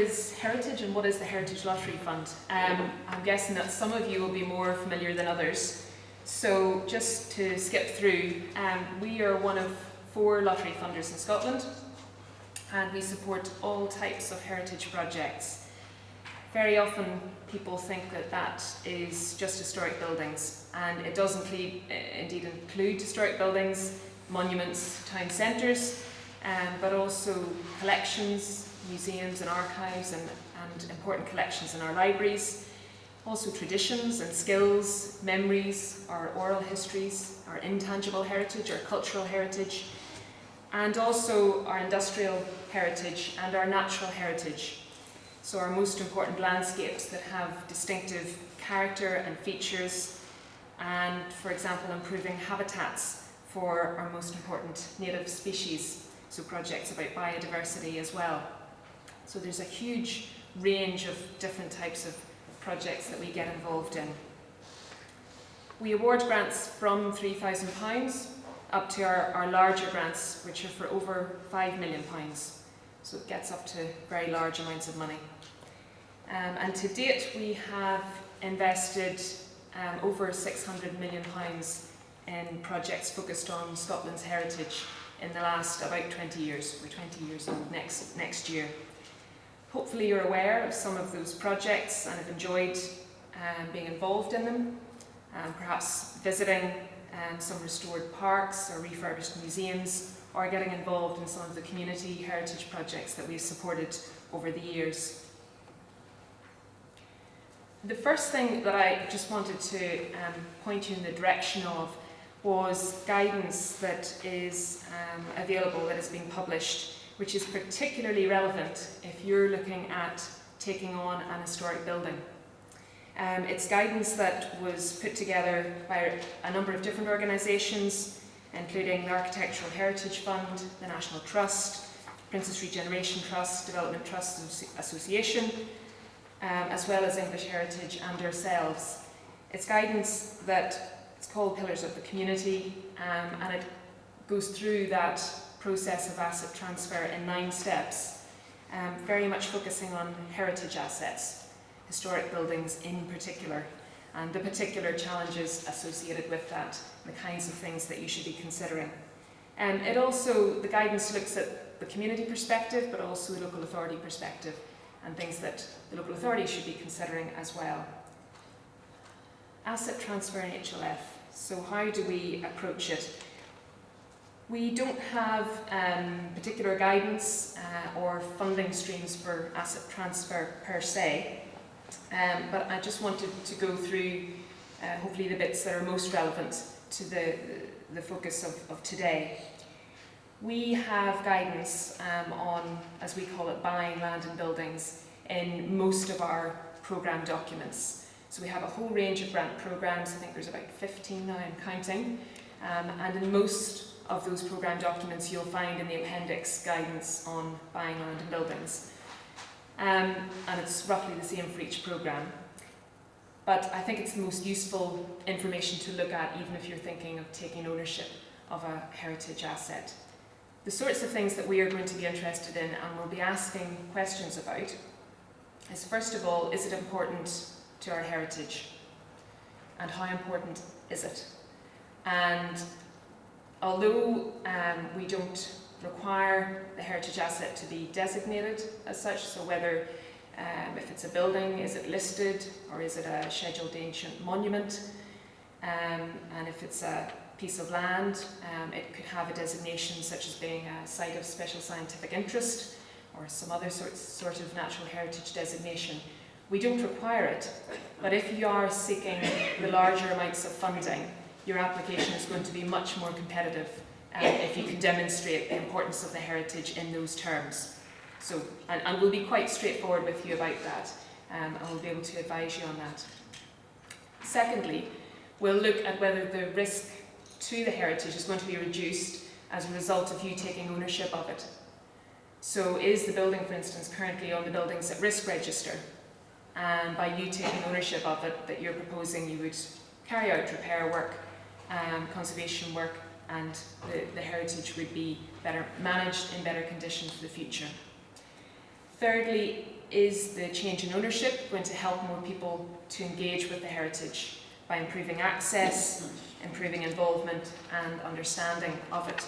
is Herritage and what is the Heritage Lottery Fund? I'm guessing that some of you will be more familiar than others. So just to skip through, we are one of 4 lottery funders in Scotland, and we support all types of heritage projects. Very often people think that that is just historic buildings, and it does indeed include historic buildings, monuments, town centres, but also collections, museums and archives, and important collections in our libraries. Also traditions and skills, memories, our oral histories, our intangible heritage, our cultural heritage, and also our industrial heritage and our natural heritage. So our most important landscapes that have distinctive character and features, and for example improving habitats for our most important native species, so projects about biodiversity as well. So there's a huge range of different types of projects that we get involved in. We award grants from £3,000 up to our larger grants, which are for over £5 million. So it gets up to very large amounts of money. And to date we have invested over £600 million in projects focused on Scotland's heritage in the last about 20 years. We're 20 years old next year. Hopefully you're aware of some of those projects and have enjoyed being involved in them, perhaps visiting some restored parks or refurbished museums, or getting involved in some of the community heritage projects that we've supported over the years. The first thing that I just wanted to point you in the direction of was guidance that is available, that is being published, which is particularly relevant if you're looking at taking on an historic building. It's guidance that was put together by a number of different organisations, including the Architectural Heritage Fund, the National Trust, Princess Regeneration Trust, Development Trust Association, as well as English Heritage and ourselves. It's guidance that it's called Pillars of the Community, and it goes through that process of asset transfer in 9 steps, very much focusing on heritage assets, historic buildings in particular, and the particular challenges associated with that, the kinds of things that you should be considering. It also, the guidance looks at the community perspective, but also the local authority perspective, and things that the local authority should be considering as well. Asset transfer in HLF. So how do we approach it? We don't have particular guidance or funding streams for asset transfer per se, but I just wanted to go through hopefully the bits that are most relevant to the focus of today. We have guidance on, as we call it, buying land and buildings in most of our programme documents. So we have a whole range of grant programmes, I think there's about 15 now, I'm counting, and in most of those programme documents you'll find in the appendix guidance on buying land and buildings. And it's roughly the same for each programme. But I think it's the most useful information to look at even if you're thinking of taking ownership of a heritage asset. The sorts of things that we are going to be interested in and will be asking questions about is, first of all, is it important to our heritage? And how important is it? And although we don't require the heritage asset to be designated as such, so whether if it's a building, is it listed or is it a scheduled ancient monument, and if it's a piece of land, it could have a designation such as being a site of special scientific interest or some other sort of natural heritage designation. We don't require it, but if you are seeking the larger amounts of funding, your application is going to be much more competitive if you can demonstrate the importance of the heritage in those terms. So, and we'll be quite straightforward with you about that, and we'll be able to advise you on that. Secondly, we'll look at whether the risk to the heritage is going to be reduced as a result of you taking ownership of it. So is the building, for instance, currently on the buildings at risk register? And by you taking ownership of it, that you're proposing you would carry out repair work, conservation work, and the heritage would be better managed, in better condition for the future. Thirdly, is the change in ownership going to help more people to engage with the heritage by improving access, improving involvement and understanding of it?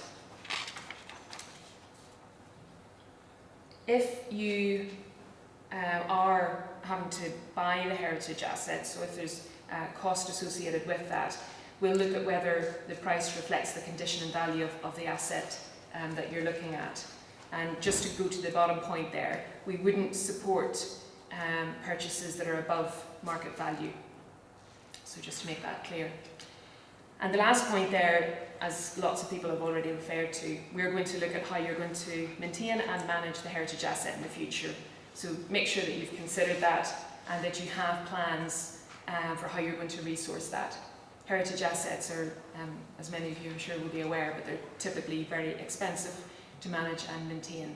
If you are having to buy the heritage asset, so if there's cost associated with that, we'll look at whether the price reflects the condition and value of the asset that you're looking at. And just to go to the bottom point there, we wouldn't support purchases that are above market value. So just to make that clear. And the last point there, as lots of people have already referred to, we're going to look at how you're going to maintain and manage the heritage asset in the future. So make sure that you've considered that and that you have plans for how you're going to resource that. Heritage assets are, as many of you I'm sure will be aware, but they're typically very expensive to manage and maintain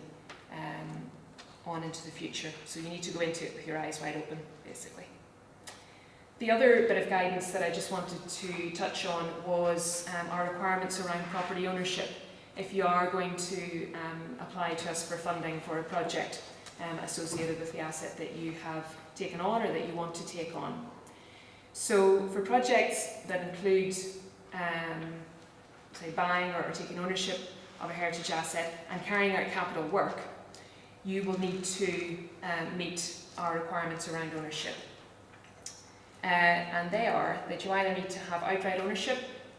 on into the future. So you need to go into it with your eyes wide open, basically. The other bit of guidance that I just wanted to touch on was our requirements around property ownership. If you are going to apply to us for funding for a project associated with the asset that you have taken on or that you want to take on. So for projects that include, say, buying or taking ownership of a heritage asset and carrying out capital work, you will need to meet our requirements around ownership. And they are that you either need to have outright ownership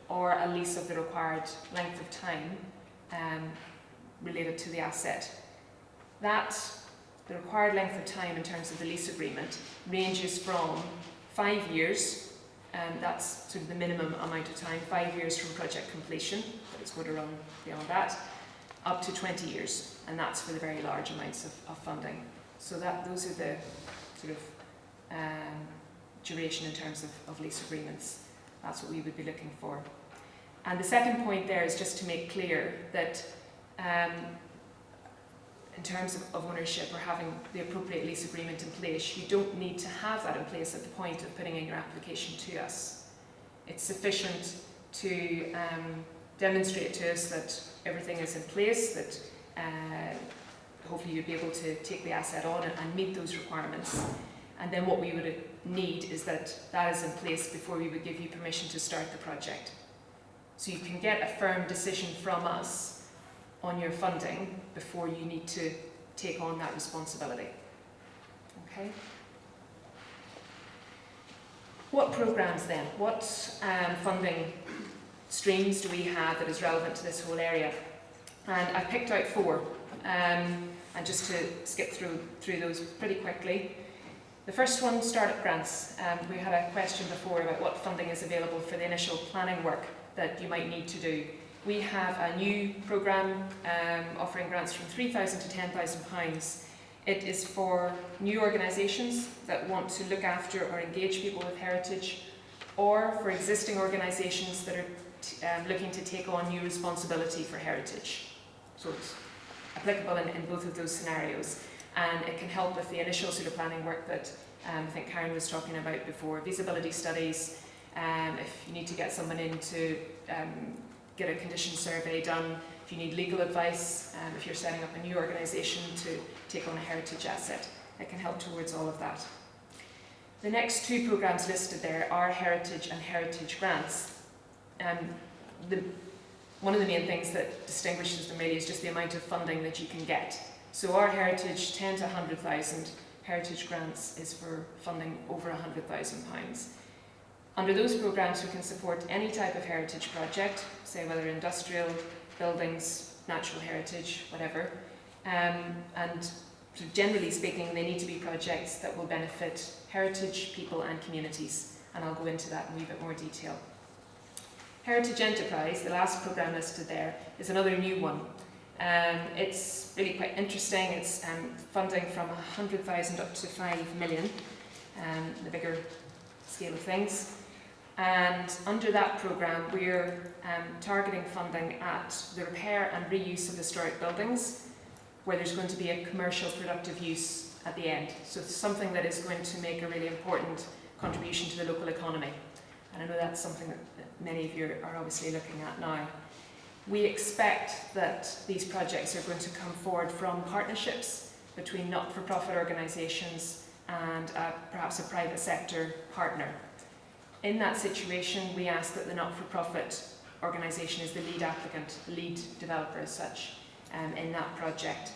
or a lease of the required length of time related to the asset. The required length of time in terms of the lease agreement ranges from 5 years, and that's sort of the minimum amount of time, 5 years from project completion, but it's going to run beyond that, up to 20 years, and that's for the very large amounts of funding. So those are the sort of duration in terms of lease agreements. That's what we would be looking for. And the second point there is just to make clear that in terms of ownership or having the appropriate lease agreement in place, you don't need to have that in place at the point of putting in your application to us. It's sufficient to demonstrate to us that everything is in place, that hopefully you'll be able to take the asset on and meet those requirements. And then what we would need is that is in place before we would give you permission to start the project. So you can get a firm decision from us on your funding before you need to take on that responsibility. Okay? What programs then? What funding streams do we have that is relevant to this whole area? And I've picked out 4, and just to skip through those pretty quickly. The first one, startup grants. We had a question before about what funding is available for the initial planning work that you might need to do. We have a new programme offering grants from £3,000 to £10,000. It is for new organisations that want to look after or engage people with heritage, or for existing organisations that are looking to take on new responsibility for heritage. So it's applicable in both of those scenarios. And it can help with the initial sort of planning work that I think Karen was talking about before, feasibility studies, if you need to get someone in to get a condition survey done, if you need legal advice, if you're setting up a new organisation to take on a heritage asset, it can help towards all of that. The next 2 programmes listed there are Heritage and Heritage Grants. One of the main things that distinguishes them really is just the amount of funding that you can get. So our Heritage 10 to 100,000, Heritage Grants is for funding over £100,000. Under those programmes we can support any type of heritage project, say whether industrial, buildings, natural heritage, whatever. And generally speaking they need to be projects that will benefit heritage, people and communities, and I'll go into that in a wee bit more detail. Heritage Enterprise, the last programme listed there, is another new one. It's really quite interesting. It's funding from 100,000 up to 5 million, the bigger scale of things. And under that programme we're targeting funding at the repair and reuse of historic buildings where there's going to be a commercial productive use at the end. So it's something that is going to make a really important contribution to the local economy. And I know that's something that many of you are obviously looking at now. We expect that these projects are going to come forward from partnerships between not-for-profit organisations and perhaps a private sector partner. In that situation, we ask that the not-for-profit organisation is the lead applicant, lead developer as such, in that project.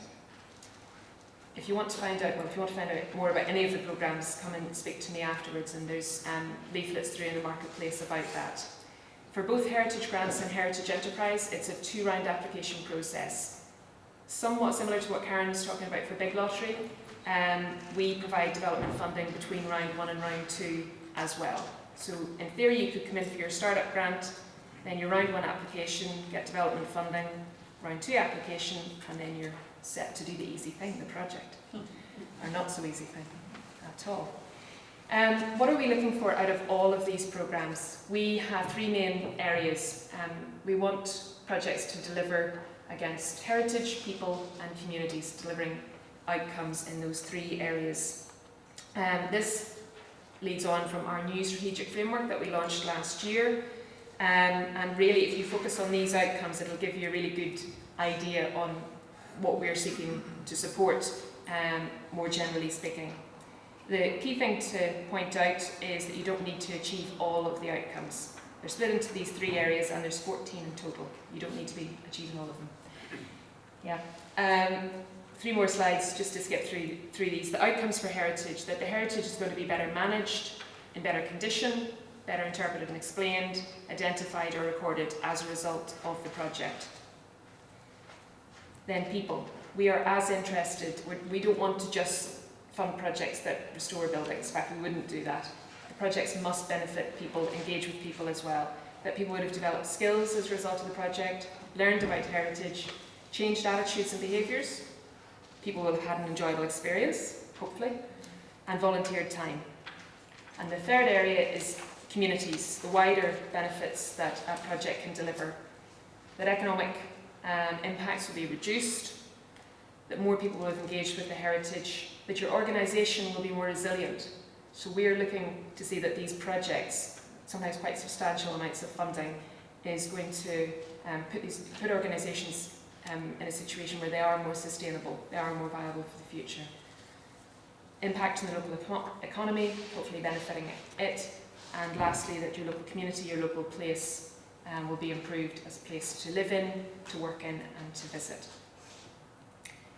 If you want to find out, more about any of the programmes, come and speak to me afterwards, and there's leaflets through in the marketplace about that. For both Heritage Grants and Heritage Enterprise, it's a 2-round application process. Somewhat similar to what Karen was talking about for Big Lottery, we provide development funding between round 1 and round 2 as well. So in theory you could come in for your startup grant, then your round 1 application, get development funding, round 2 application, and then you're set to do the easy thing, the project. Or not so easy thing at all. What are we looking for out of all of these programmes? We have 3 main areas. We want projects to deliver against heritage, people and communities, delivering outcomes in those 3 areas. This leads on from our new strategic framework that we launched last year. And really, if you focus on these outcomes, it'll give you a really good idea on what we're seeking to support, more generally speaking. The key thing to point out is that you don't need to achieve all of the outcomes. They're split into these 3 areas, and there's 14 in total. You don't need to be achieving all of them. Yeah. 3 more slides just to skip through these. The outcomes for heritage, that the heritage is going to be better managed, in better condition, better interpreted and explained, identified or recorded as a result of the project. Then people. We are as interested, we don't want to just fund projects that restore buildings. In fact, we wouldn't do that. The projects must benefit people, engage with people as well. That people would have developed skills as a result of the project, learned about heritage, changed attitudes and behaviours. People will have had an enjoyable experience, hopefully, and volunteered time. And the third area is communities, the wider benefits that a project can deliver. That economic impacts will be reduced, that more people will have engaged with the heritage, that your organisation will be more resilient. So we're looking to see that these projects, sometimes quite substantial amounts of funding, is going to put organisations in a situation where they are more sustainable, they are more viable for the future. Impact on the local economy, hopefully benefiting it. And lastly, that your local community, your local place will be improved as a place to live in, to work in and to visit.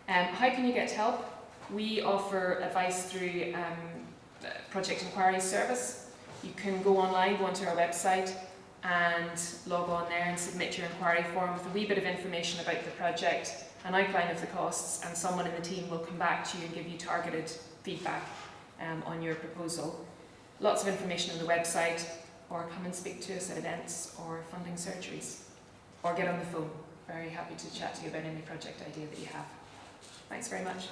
How can you get help? We offer advice through Project Inquiry Service. You can go online, go onto our website and log on there and submit your inquiry form with a wee bit of information about the project, an outline of the costs, and someone in the team will come back to you and give you targeted feedback on your proposal. Lots of information on the website, or come and speak to us at events or funding surgeries, or get on the phone. Very happy to chat to you about any project idea that you have. Thanks very much.